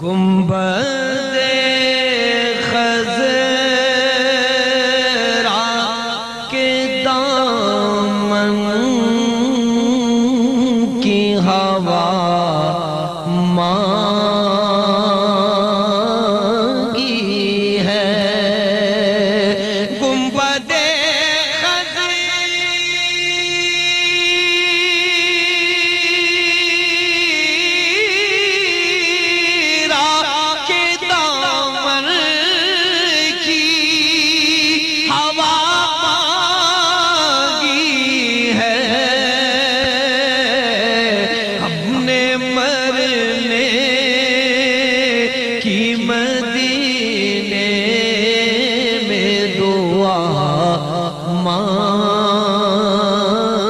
گنبد خضرا کے دامن کی ہوا مانگی ہے گنبد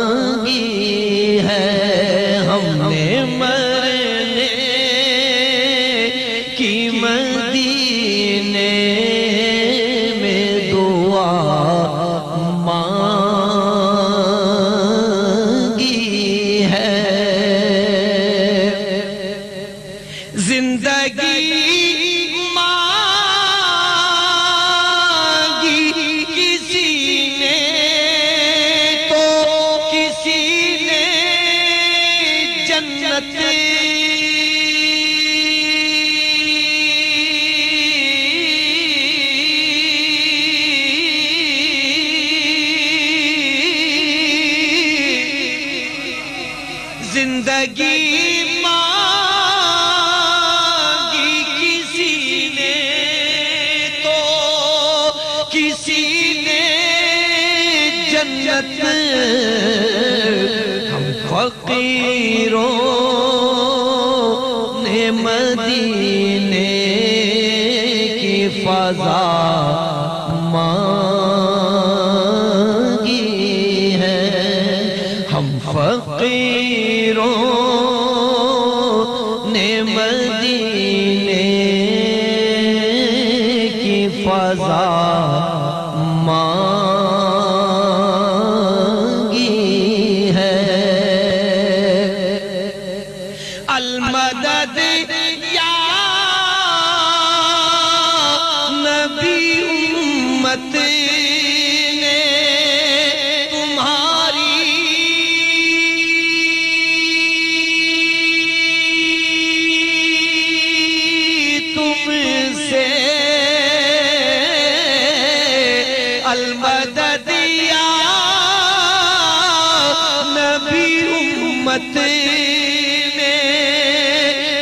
مانگی ہے ہم نے مرنے کی مدینے میں دعا مانگی ہے زندگی زندگی مانگی کسی نے تو کسی نے جنت ہم فقیروں نے مدینے کی فضا مانگی ہے ہم فقیروں نے مدینے کی فضا مانگی ہے المدد یا نبی امت المدد یا نبی امت نے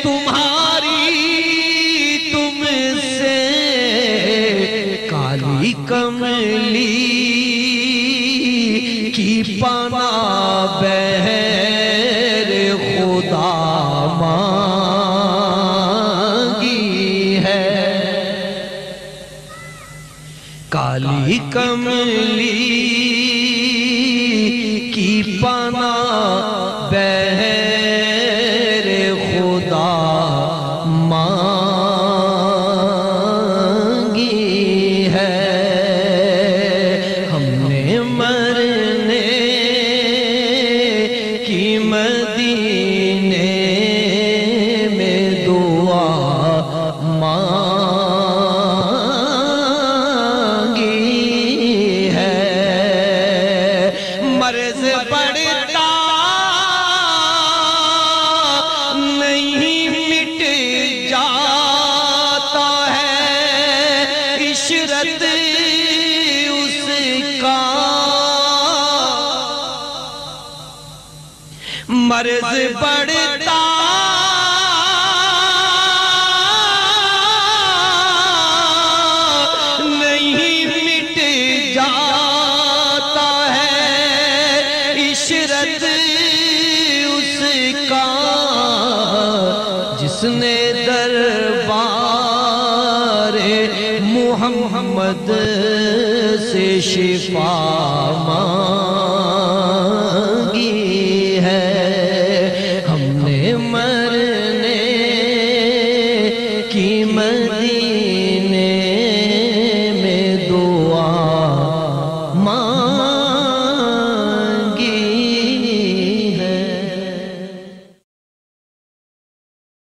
تمہاری تم سے کالی کملی کی پناہ بہر خدا مانگی ہے کالی کملی کی پناہ بہر خدا مانگی ہے ہم نے مرنے کی مدینے میں دعا مرض پڑتا نہیں مٹ جاتا ہے عشرت اس کا مرض پڑتا نہیں مٹ جاتا عشرت اس کا جس نے دربار محمد سے شفا مانگی